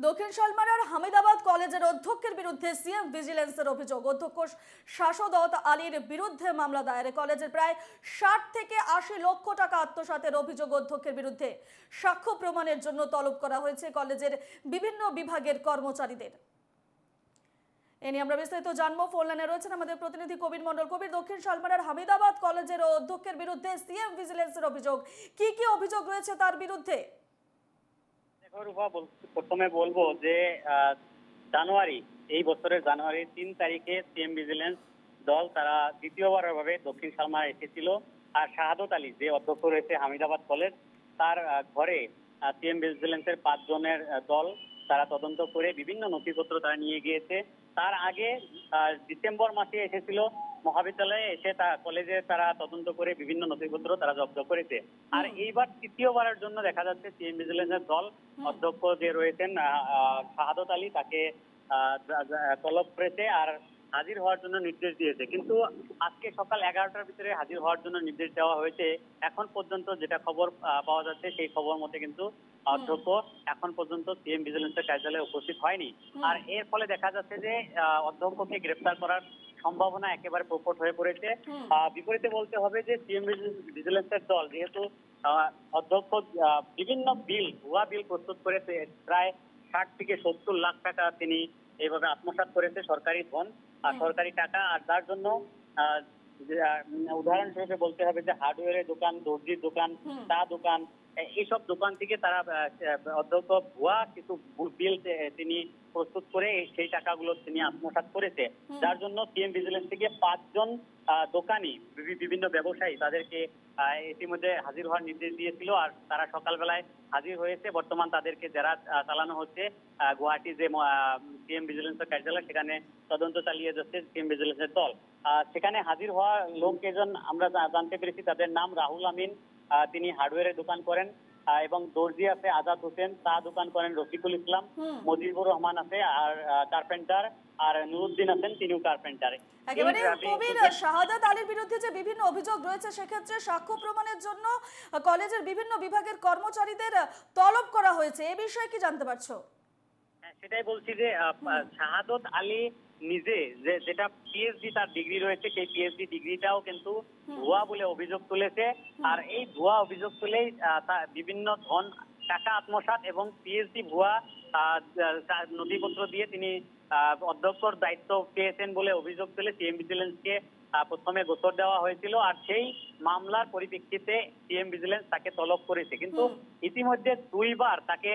দক্ষিণ শালমারার হামিদাবাদ কলেজের অধ্যক্ষের বিরুদ্ধে সিএম ভিজিলেন্সের অভিযোগ। অধ্যক্ষ শাশ্বত আলীর বিরুদ্ধে মামলা দায়ের। কলেজের প্রায় 60 থেকে 80 লক্ষ টাকা আত্মসাতের অভিযোগ অধ্যক্ষের বিরুদ্ধে। সাক্ষ্য প্রমাণের জন্য তলব করা হয়েছে কলেজের বিভিন্ন বিভাগের কর্মচারীদের। এ নিয়ে আমরা বিস্তারিত জানবো। ফোন লাইনে রয়েছেন আমাদের প্রতিনিধি কবির মণ্ডল। কবির, দক্ষিণ শালমারার হামিদাবাদ কলেজের অধ্যক্ষের বিরুদ্ধে সিএম ভিজিলেন্সের অভিযোগ, কি কি অভিযোগ রয়েছে তার বিরুদ্ধে? প্রথমে বলবো যে এই বছরের জানুয়ারি 3 তারিখে সিএম ভিজিলেন্স দল তারা দ্বিতীয়বারের ভাবে দক্ষিণ শালমারা এসেছিল। আর শাহাদত আলী যে অধ্যক্ষ রয়েছে হামিদাবাদ কলেজ, তার ঘরে সিএম ভিজিলেন্সের 5 জনের দল তারা তদন্ত করে বিভিন্ন নথিপত্র তারা নিয়ে গিয়েছে। তার আগে ডিসেম্বর মাসে এসেছিল মহাবিদ্যালয়ে, এসে কলেজে তারা তদন্ত করে বিভিন্ন নথিপত্র তারা জব্দ করেছে। আর এইবার তৃতীয়বারের জন্য দেখা যাচ্ছে সিএম ভিজিলেন্সের দল অধ্যক্ষ যে রয়েছেন শাহাদত আলী তাকে তলব করেছে আর হাজির হওয়ার জন্য নির্দেশ দিয়েছে। কিন্তু আজকে সকাল 11টার ভিতরে হাজির হওয়ার জন্য নির্দেশ দেওয়া হয়েছে। এখন পর্যন্ত যেটা খবর পাওয়া যাচ্ছে সেই খবর মতে কিন্তু অধ্যক্ষ এখন পর্যন্ত সিএম ভিজিলেন্সের কার্যালয়ে উপস্থিত হয়নি। আর এর ফলে দেখা যাচ্ছে যে অধ্যক্ষকে গ্রেফতার করার সম্ভাবনা একেবারে প্রকট হয়ে পড়েছে। বিপরীতে বলতে হবে যে সিএম ভিজিলেন্সের দল যেহেতু অধ্যক্ষ বিভিন্ন ভুয়া বিল প্রস্তুত করেছে, প্রায় 60 থেকে 70 লাখ টাকা তিনি এইভাবে আত্মসাৎ করেছে, সরকারি ধন আর সরকারি টাকা। আর তার জন্য উদাহরণ হিসেবে বলতে হবে যে হার্ডওয়্যারের দোকান, দর্জির দোকান, চা দোকান, এইসব দোকান থেকে তারা অধ্যক্ষ ভুয়া কিছু বিল তিনি প্রস্তুত করে সেই টাকাগুলো তিনি আত্মসাৎ করেছে। যার জন্য সিএম ভিজিলেন্স থেকে 5 জন দোকানি, বিভিন্ন ব্যবসায়ী তাদেরকে ইতিমধ্যে হাজির হওয়ার নির্দেশ দিয়েছিল। আর তারা সকালবেলায় হাজির হয়েছে। বর্তমান তাদেরকে জেরা চালানো হচ্ছে গুয়াহাটি যে সিএম ভিজিলেন্সের কার্যালয়, সেখানে তদন্ত চালিয়ে যাচ্ছে সিএম ভিজিলেন্সের দল। সেখানে হাজির হওয়া লোক কেজন আমরা জানতে পেরেছি, তাদের নাম রাহুল আমিন, তিনি হার্ডওয়্যারের দোকান করেন, এবং দর্জি আছে আজাদ হোসেন, চা দোকান করেন রফিকুল ইসলাম, মজিবুর রহমান আছে আর কার্পেন্টার, আর নুরুদ্দিন আছেন তিনিও কার্পেন্টার। একেবারে কবির, শাহাদাত আলীর বিরুদ্ধে যে বিভিন্ন অভিযোগ রয়েছে সেক্ষেত্রে সাক্ষ্য প্রমাণের জন্য কলেজের বিভিন্ন বিভাগের কর্মচারীদের তলব করা হয়েছে, এই বিষয়ে কি জানতে পারছো? সেটাই বলছি যে শাহাদত আলী নিজে যেটা পিএইচডি তার ডিগ্রি রয়েছে, সেই পিএইচডি ডিগ্রিটাও কিন্তু ভুয়া বলে অভিযোগ তুলেছে। আর এই ভুয়া অভিযোগ তুলেই বিভিন্ন ধন টাকা আত্মসাৎ এবং পিএইচডি ভুয়া নথিপত্র দিয়ে তিনি অধ্যক্ষর দায়িত্ব পেয়েছেন বলে অভিযোগ তুলে সিএম ভিজিলেন্সকে প্রথমে গোচর দেওয়া হয়েছিল। আর সেই মামলার পরিপ্রেক্ষিতে সিএম ভিজিলেন্স তাকে তলব করেছে। কিন্তু ইতিমধ্যে 2 বার তাকে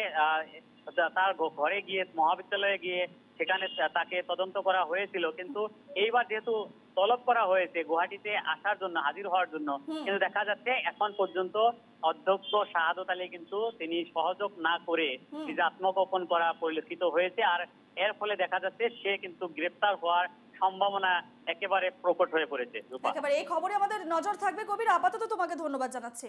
তার ঘরে গিয়ে, মহাবিদ্যালয়ে গিয়ে সেখানে তাকে তদন্ত করা হয়েছিল। কিন্তু এইবার যেহেতু তলব করা হয়েছে গুয়াহাটিতে আসার জন্য, হাজির হওয়ার জন্য, কিন্তু দেখা যাচ্ছে এখন পর্যন্ত অধ্যক্ষ শাহাদত আলী কিন্তু তিনি সহযোগ না করে নিজে আত্মগোপন করা পরিলক্ষিত হয়েছে। আর এর ফলে দেখা যাচ্ছে সে কিন্তু গ্রেফতার হওয়ার সম্ভাবনা একেবারে প্রকট হয়ে পড়েছে। একেবারে এই খবরে আমাদের নজর থাকবে কবির। আপাতত তোমাকে ধন্যবাদ জানাচ্ছি।